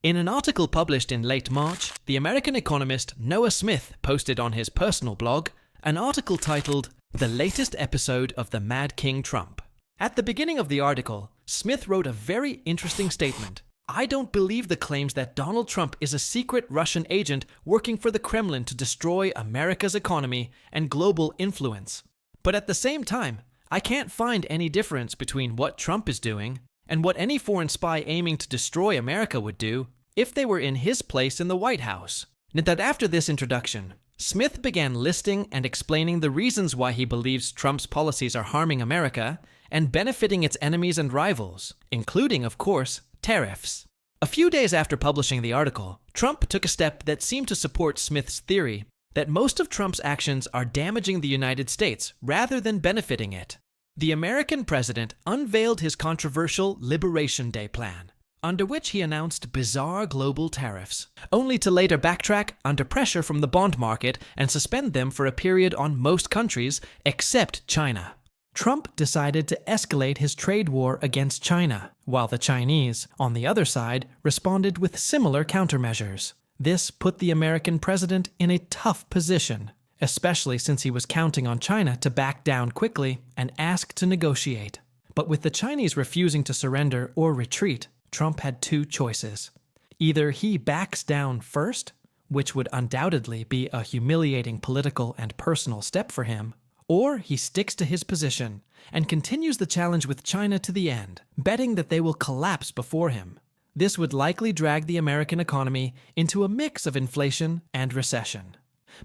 In an article published in late March, the American economist Noah Smith posted on his personal blog an article titled "The Latest Episode of the Mad King Trump." At the beginning of the article, Smith wrote a very interesting statement. "I don't believe the claims that Donald Trump is a secret Russian agent working for the Kremlin to destroy America's economy and global influence. But at the same time, I can't find any difference between what Trump is doing and what any foreign spy aiming to destroy America would do if they were in his place in the White House." That after this introduction, Smith began listing and explaining the reasons why he believes Trump's policies are harming America and benefiting its enemies and rivals, including, of course, tariffs. A few days after publishing the article, Trump took a step that seemed to support Smith's theory that most of Trump's actions are damaging the United States rather than benefiting it. The American president unveiled his controversial Liberation Day plan, under which he announced bizarre global tariffs, only to later backtrack under pressure from the bond market and suspend them for a period on most countries except China. Trump decided to escalate his trade war against China, while the Chinese, on the other side, responded with similar countermeasures. This put the American president in a tough position, especially since he was counting on China to back down quickly and ask to negotiate. But with the Chinese refusing to surrender or retreat, Trump had two choices. Either he backs down first, which would undoubtedly be a humiliating political and personal step for him, or he sticks to his position and continues the challenge with China to the end, betting that they will collapse before him. This would likely drag the American economy into a mix of inflation and recession.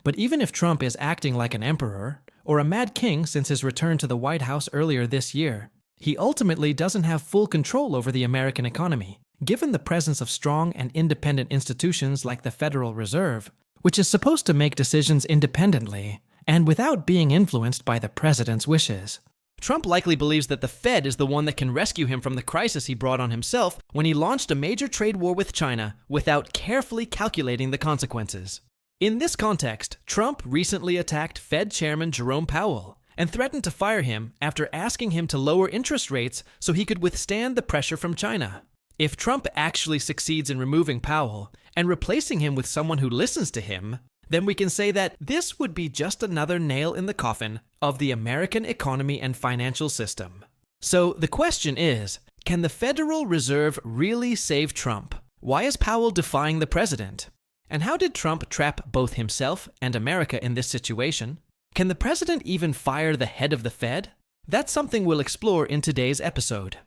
But even if Trump is acting like an emperor, or a mad king since his return to the White House earlier this year, he ultimately doesn't have full control over the American economy, given the presence of strong and independent institutions like the Federal Reserve, which is supposed to make decisions independently and without being influenced by the president's wishes. Trump likely believes that the Fed is the one that can rescue him from the crisis he brought on himself when he launched a major trade war with China without carefully calculating the consequences. In this context, Trump recently attacked Fed Chairman Jerome Powell and threatened to fire him after asking him to lower interest rates so he could withstand the pressure from China. If Trump actually succeeds in removing Powell and replacing him with someone who listens to him, then we can say that this would be just another nail in the coffin of the American economy and financial system. So the question is, can the Federal Reserve really save Trump? Why is Powell defying the president? And how did Trump trap both himself and America in this situation? Can the president even fire the head of the Fed? That's something we'll explore in today's episode.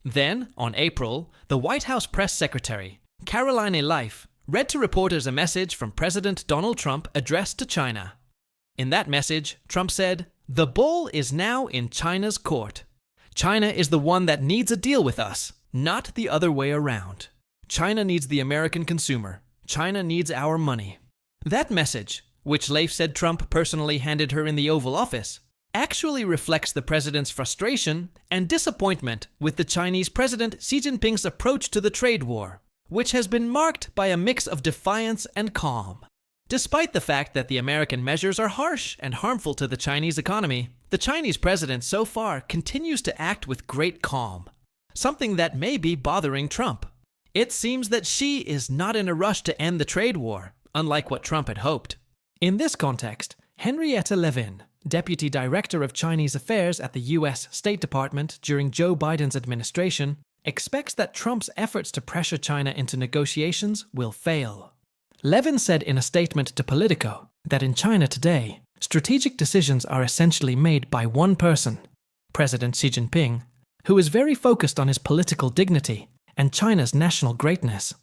Then, on April, the White House press secretary, Caroline Leif, read to reporters a message from President Donald Trump addressed to China. In that message, Trump said, "The ball is now in China's court. China is the one that needs a deal with us, not the other way around. China needs the American consumer. China needs our money." That message, which Leif said Trump personally handed her in the Oval Office, actually reflects the president's frustration and disappointment with the Chinese President Xi Jinping's approach to the trade war, which has been marked by a mix of defiance and calm. Despite the fact that the American measures are harsh and harmful to the Chinese economy, the Chinese president so far continues to act with great calm, something that may be bothering Trump. It seems that Xi is not in a rush to end the trade war, unlike what Trump had hoped. In this context, Henrietta Levin, Deputy Director of Chinese Affairs at the U.S. State Department during Joe Biden's administration, expects that Trump's efforts to pressure China into negotiations will fail. Levin said in a statement to Politico that in China today, strategic decisions are essentially made by one person, President Xi Jinping, who is very focused on his political dignity and China's national greatness,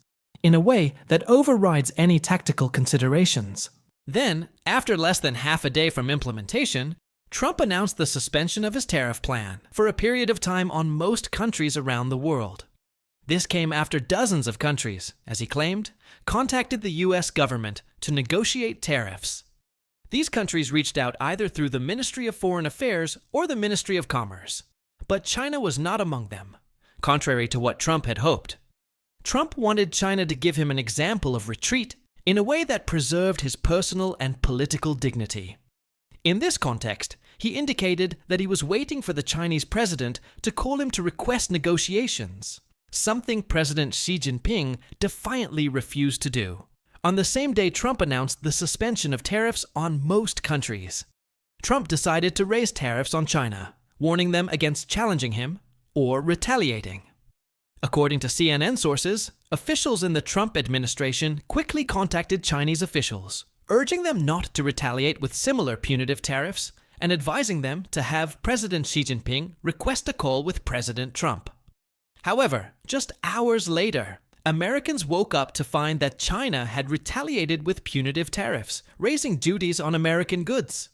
in a way that overrides any tactical considerations. Then, after less than half a day from implementation, Trump announced the suspension of his tariff plan for a period of time on most countries around the world. This came after dozens of countries, as he claimed, contacted the U.S. government to negotiate tariffs. These countries reached out either through the Ministry of Foreign Affairs or the Ministry of Commerce. But China was not among them, contrary to what Trump had hoped. Trump wanted China to give him an example of retreat in a way that preserved his personal and political dignity. In this context, he indicated that he was waiting for the Chinese president to call him to request negotiations. something President Xi Jinping defiantly refused to do. On the same day, Trump announced the suspension of tariffs on most countries. Trump decided to raise tariffs on China, warning them against challenging him or retaliating. According to CNN sources, officials in the Trump administration quickly contacted Chinese officials, urging them not to retaliate with similar punitive tariffs and advising them to have President Xi Jinping request a call with President Trump. However, just hours later, Americans woke up to find that China had retaliated with punitive tariffs, raising duties on American goods.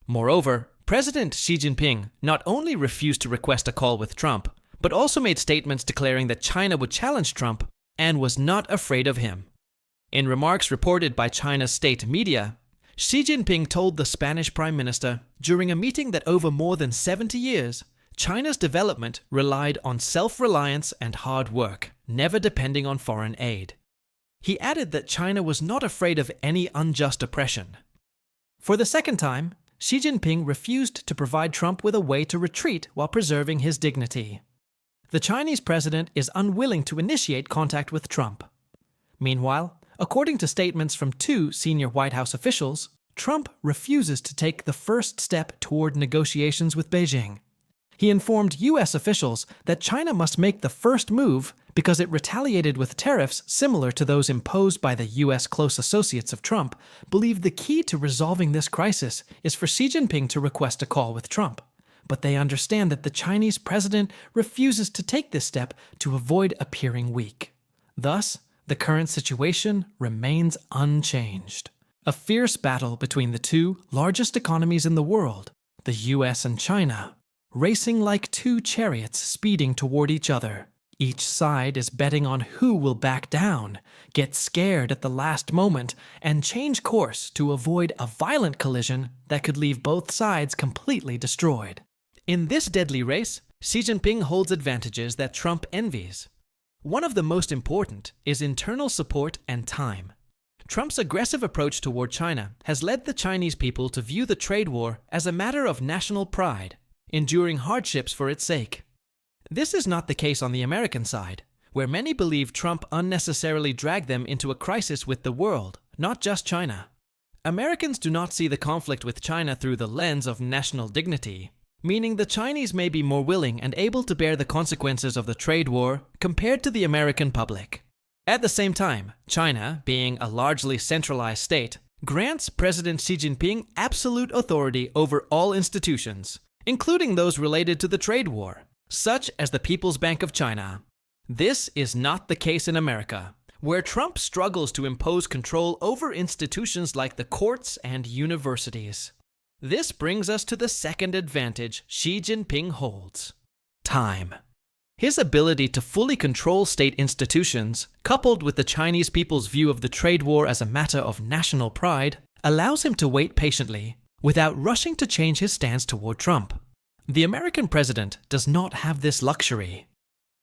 Moreover, President Xi Jinping not only refused to request a call with Trump, but also made statements declaring that China would challenge Trump and was not afraid of him. In remarks reported by China's state media, Xi Jinping told the Spanish Prime Minister during a meeting that over more than 70 years, China's development relied on self-reliance and hard work, never depending on foreign aid. He added that China was not afraid of any unjust oppression. For the second time, Xi Jinping refused to provide Trump with a way to retreat while preserving his dignity. The Chinese president is unwilling to initiate contact with Trump. Meanwhile, according to statements from two senior White House officials, Trump refuses to take the first step toward negotiations with Beijing. He informed U.S. officials that China must make the first move because it retaliated with tariffs similar to those imposed by the U.S. close associates of Trump, believe the key to resolving this crisis is for Xi Jinping to request a call with Trump. But they understand that the Chinese president refuses to take this step to avoid appearing weak. Thus, the current situation remains unchanged. A fierce battle between the two largest economies in the world, the U.S. and China, racing like two chariots speeding toward each other. Each side is betting on who will back down, get scared at the last moment, and change course to avoid a violent collision that could leave both sides completely destroyed. In this deadly race, Xi Jinping holds advantages that Trump envies. One of the most important is internal support and time. Trump's aggressive approach toward China has led the Chinese people to view the trade war as a matter of national pride, enduring hardships for its sake. This is not the case on the American side, where many believe Trump unnecessarily dragged them into a crisis with the world, not just China. Americans do not see the conflict with China through the lens of national dignity, meaning the Chinese may be more willing and able to bear the consequences of the trade war compared to the American public. At the same time, China, being a largely centralized state, grants President Xi Jinping absolute authority over all institutions, including those related to the trade war, such as the People's Bank of China. This is not the case in America, where Trump struggles to impose control over institutions like the courts and universities. This brings us to the second advantage Xi Jinping holds: time. His ability to fully control state institutions, coupled with the Chinese people's view of the trade war as a matter of national pride, allows him to wait patiently without rushing to change his stance toward Trump. The American president does not have this luxury.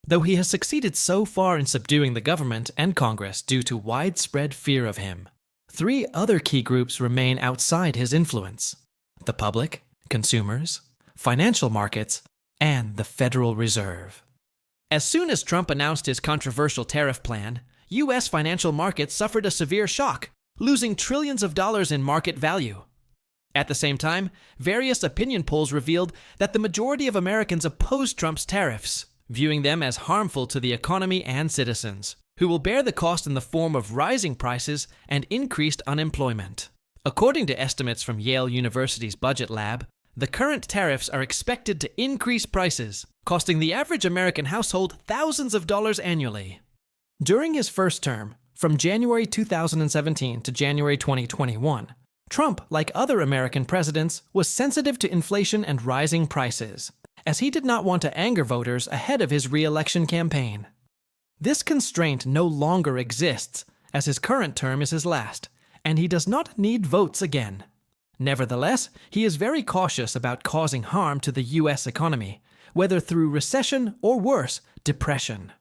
Though he has succeeded so far in subduing the government and Congress due to widespread fear of him, three other key groups remain outside his influence: the public, consumers, financial markets, and the Federal Reserve. As soon as Trump announced his controversial tariff plan, U.S. financial markets suffered a severe shock, losing trillions of dollars in market value. At the same time, various opinion polls revealed that the majority of Americans opposed Trump's tariffs, viewing them as harmful to the economy and citizens, who will bear the cost in the form of rising prices and increased unemployment. According to estimates from Yale University's Budget Lab, the current tariffs are expected to increase prices, costing the average American household thousands of dollars annually. During his first term, from January 2017 to January 2021, Trump, like other American presidents, was sensitive to inflation and rising prices, as he did not want to anger voters ahead of his re-election campaign. This constraint no longer exists, as his current term is his last, and he does not need votes again. Nevertheless, he is very cautious about causing harm to the U.S. economy, whether through recession or worse, depression.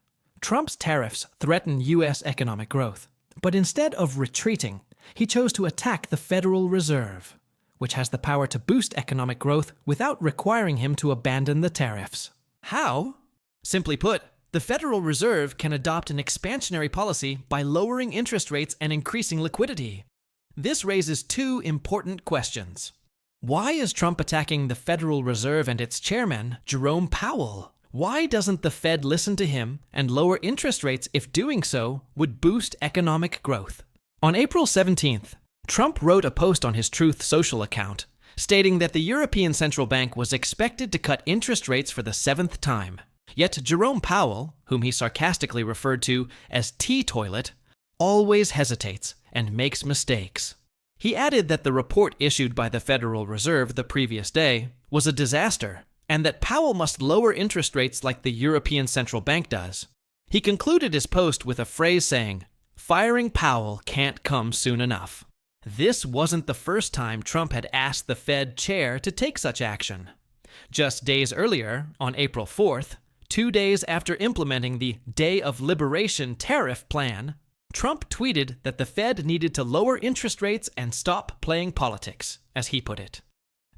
Trump's tariffs threaten U.S. economic growth, but instead of retreating, he chose to attack the Federal Reserve, which has the power to boost economic growth without requiring him to abandon the tariffs. How? Simply put, The Federal Reserve can adopt an expansionary policy by lowering interest rates and increasing liquidity. This raises two important questions. Why is Trump attacking the Federal Reserve and its chairman, Jerome Powell? Why doesn't the Fed listen to him and lower interest rates if doing so would boost economic growth? On April 17th, Trump wrote a post on his Truth Social account stating that the European Central Bank was expected to cut interest rates for the seventh time. Yet Jerome Powell, whom he sarcastically referred to as Tea Toilet, always hesitates and makes mistakes. He added that the report issued by the Federal Reserve the previous day was a disaster, and that Powell must lower interest rates like the European Central Bank does. He concluded his post with a phrase saying, "Firing Powell can't come soon enough." This wasn't the first time Trump had asked the Fed chair to take such action. Just days earlier, on April 4th, 2 days after implementing the Day of Liberation tariff plan, Trump tweeted that the Fed needed to lower interest rates and stop playing politics, as he put it.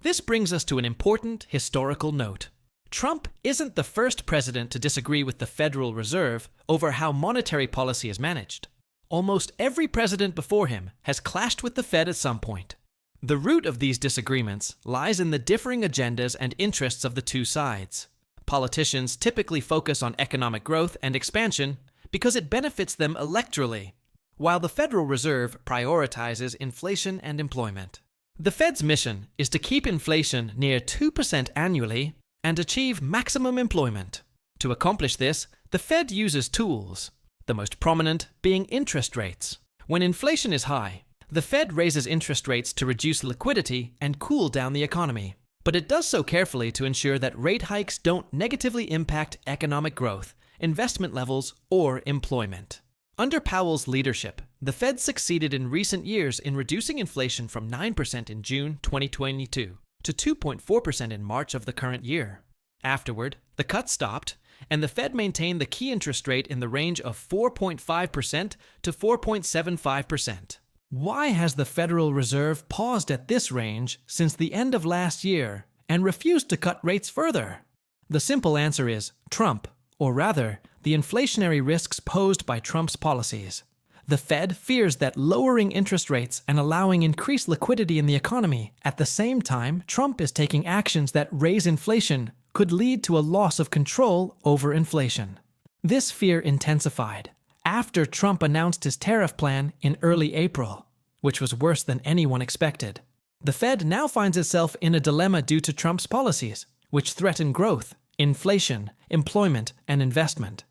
This brings us to an important historical note. Trump isn't the first president to disagree with the Federal Reserve over how monetary policy is managed. Almost every president before him has clashed with the Fed at some point. The root of these disagreements lies in the differing agendas and interests of the two sides. Politicians typically focus on economic growth and expansion because it benefits them electorally, while the Federal Reserve prioritizes inflation and employment. The Fed's mission is to keep inflation near 2% annually and achieve maximum employment. To accomplish this, the Fed uses tools, the most prominent being interest rates. When inflation is high, the Fed raises interest rates to reduce liquidity and cool down the economy. But it does so carefully to ensure that rate hikes don't negatively impact economic growth, investment levels, or employment. Under Powell's leadership, the Fed succeeded in recent years in reducing inflation from 9% in June 2022 to 2.4% in March of the current year. Afterward, the cuts stopped, and the Fed maintained the key interest rate in the range of 4.5% to 4.75%. Why has the Federal Reserve paused at this range since the end of last year and refused to cut rates further? The simple answer is Trump, or rather, the inflationary risks posed by Trump's policies. The Fed fears that lowering interest rates and allowing increased liquidity in the economy at the same time Trump is taking actions that raise inflation could lead to a loss of control over inflation. This fear intensified after Trump announced his tariff plan in early April, which was worse than anyone expected. The Fed now finds itself in a dilemma due to Trump's policies, which threaten growth, inflation, employment, and investment.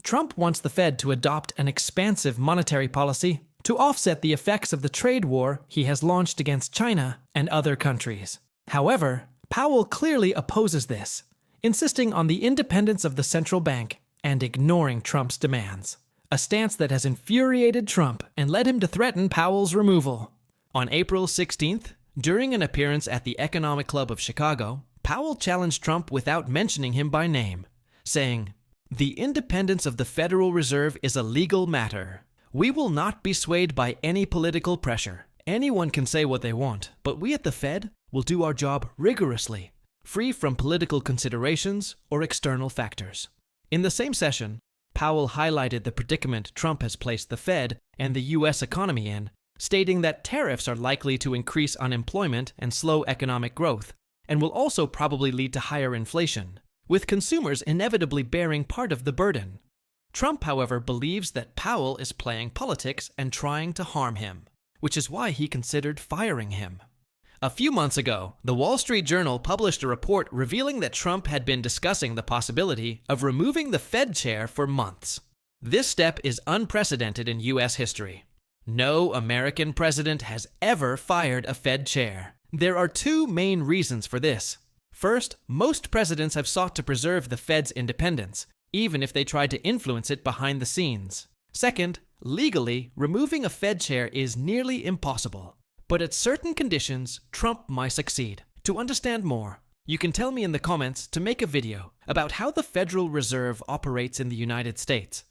Trump wants the Fed to adopt an expansive monetary policy to offset the effects of the trade war he has launched against China and other countries. However, Powell clearly opposes this, insisting on the independence of the central bank and ignoring Trump's demands, a stance that has infuriated Trump and led him to threaten Powell's removal. On April 16th, during an appearance at the Economic Club of Chicago, Powell challenged Trump without mentioning him by name, saying, "The independence of the Federal Reserve is a legal matter. We will not be swayed by any political pressure. Anyone can say what they want, but we at the Fed will do our job rigorously, free from political considerations or external factors." In the same session, Powell highlighted the predicament Trump has placed the Fed and the U.S. economy in, stating that tariffs are likely to increase unemployment and slow economic growth, and will also probably lead to higher inflation, with consumers inevitably bearing part of the burden. Trump, however, believes that Powell is playing politics and trying to harm him, which is why he considered firing him. A few months ago, the Wall Street Journal published a report revealing that Trump had been discussing the possibility of removing the Fed chair for months. This step is unprecedented in U.S. history. No American president has ever fired a Fed chair. There are two main reasons for this. First, most presidents have sought to preserve the Fed's independence, even if they tried to influence it behind the scenes. Second, legally, removing a Fed chair is nearly impossible. But at certain conditions, Trump might succeed. To understand more, you can tell me in the comments to make a video about how the Federal Reserve operates in the United States.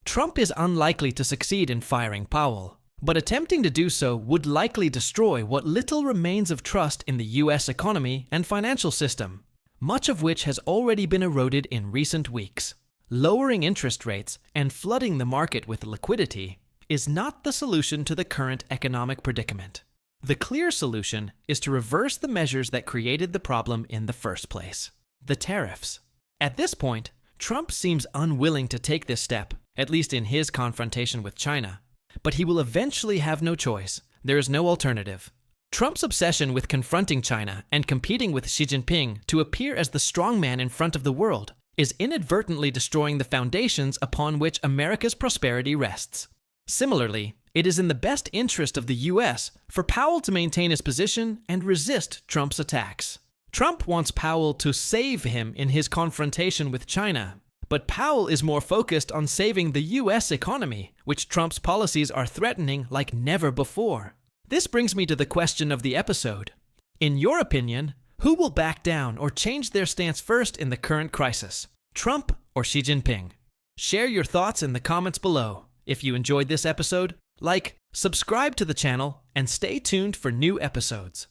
Trump is unlikely to succeed in firing Powell, but attempting to do so would likely destroy what little remains of trust in the U.S. economy and financial system, much of which has already been eroded in recent weeks. lowering interest rates and flooding the market with liquidity is not the solution to the current economic predicament. The clear solution is to reverse the measures that created the problem in the first place: the tariffs. At this point, Trump seems unwilling to take this step, at least in his confrontation with China. But he will eventually have no choice. There is no alternative. Trump's obsession with confronting China and competing with Xi Jinping to appear as the strongman in front of the world is inadvertently destroying the foundations upon which America's prosperity rests. Similarly, it is in the best interest of the US for Powell to maintain his position and resist Trump's attacks. Trump wants Powell to save him in his confrontation with China, but Powell is more focused on saving the US economy, which Trump's policies are threatening like never before. This brings me to the question of the episode. In your opinion, who will back down or change their stance first in the current crisis? Trump or Xi Jinping? Share your thoughts in the comments below. If you enjoyed this episode, like, subscribe to the channel, and stay tuned for new episodes.